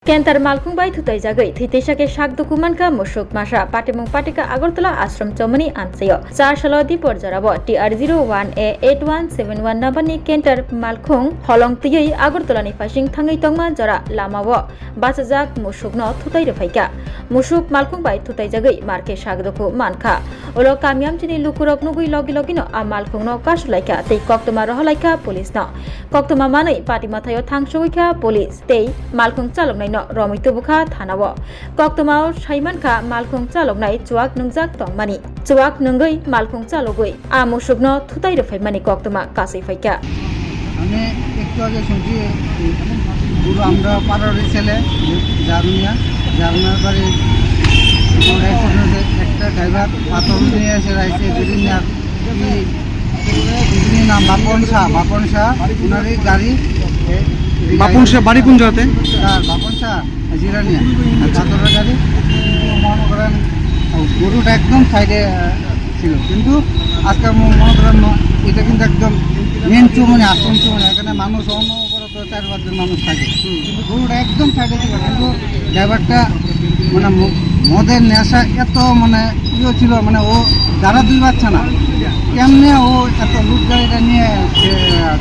Kentar Malkung by Tutaizagai, Titeshake Shak Dokumanka, Mushuk Masha, Patimung Patika Agortala Ashram Chomani Ansayo, Sar Shalodi Porjarabo, TR01A8171 Nabani Kentar Malkung, Holong Tiyi, Agortolani Fashing Tangi Tongman Jara, Lamawo, Basazak, Mushuk no Tutai Faika, Mushuk Malkung by Tutaizagai, Marke Shagdoku Manka, Olo Kamiam Chini Lukurok Nugui Logilogino, a Malkung no Kashlaika, take Koktuma Rohalaika, police no, Koktuma Mani, Patimatayo Tangshuika, police, they, Malkung Chalom. Romito Buka, Tanawa. Koktoma, Shaimanka, Malkung Chalonai, Chuak Nungzak Tongmani. Chuak Nungai, Malkung Chalogui. Amushugno, Tutai of Mani Koktoma, Kasi Faika. আমি একটু আগে শুনছি পুরো আমরা পাড়ার ছেলে জার্মিয়ার বাড়ি একটা ড্রাইভার পাথর নিয়ে এসে রাইছে দুদিনের নাম বাপন শাহ ওনারই গাড়ি বাপন শাহ বাড়ি কোন জায়গাতে? বাপন শাহ জিরানিয়া পাথরের গাড়ি মনে করেন গরুটা একদম সাইডে ছিল, কিন্তু আজকে মনে করেন এটা কিন্তু একদম মেন চুমনি আশ্রম চুমনি, এখানে মানুষ অনবরত 4-5 জন মানুষ থাকে, কিন্তু গরুটা একদম সাইডে ছিল। কিন্তু ড্রাইভারটা মানে মদের নেশা এত মানে ইয়ে ছিল, মানে ও যারা দুই বাচ্চা না কেমনে ও এত লুট গাড়িটা নিয়ে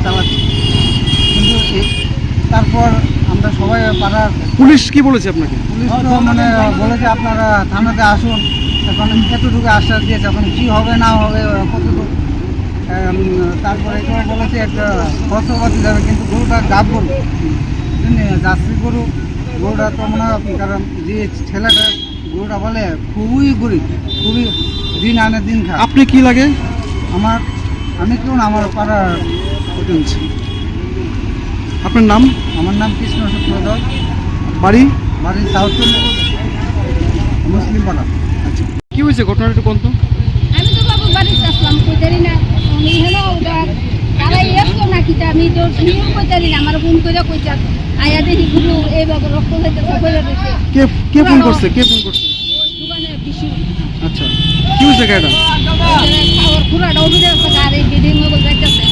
চালাচ্ছে। কিন্তু তারপর আমরা সবাই পাড়ার পুলিশ কি বলেছে আপনাকে? পুলিশ তো মানে বলেছে আপনারা থানাতে আসুন, এখন এতটুকু আশ্বাস দিয়েছে, এখন কী হবে না হবে কতটুকু। তারপরে এটাও বলেছে একটা খরচপাতি যাবে, কিন্তু গরুটা গাব গরু যাত্রী গরুটা তো মনে হয়, কারণ যে ছেলেটা গরুটা বলে খুবই গরিব, খুবই দিন আনে দিন খায়। আপনি কি লাগে? আমি কেউ না, আমার পাড়ার আপনার নাম? আমার নাম কৃষ্ণ শুক্লধর, বাড়ি সাউথ মুসলিম পাড়া। আচ্ছা, কি হয়েছে ঘটনাটা একটু বলতো। আমি তো বাবু বাড়িতে আসলাম, কইতারি না উনি হলো তারা এসো না কিটা, আমি তো নিউ কইতারি না, আমার ফোন করে কইতা আয়া দেখি গুরু এইভাবে রক্ত হইতেছে কইরা দিতে। কে ফোন করছে? ওই দোকানে বিশু। আচ্ছা, কি হয়েছে গাড়িটা? খাওয়ার পুরাটা উঠে যাচ্ছে, গাড়ি বিডিং হয়ে যাইতেছে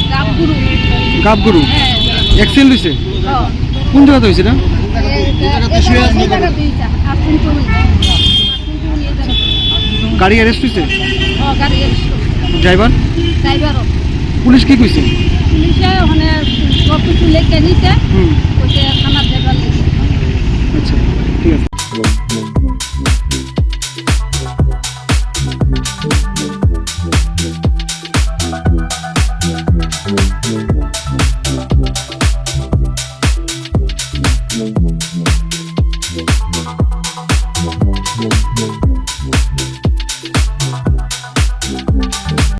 গাব গরু হ্যাঁ অ্যাক্সিডেন্ট হয়েছে? কোন জায়গাতে হয়েছে না? গাড়ি অ্যারেস্ট হয়েছে? ড্রাইভার? ড্রাইভারও। পুলিশ কি কইছে? পুলিশে ওখানে সব কিছু লেখে নিতে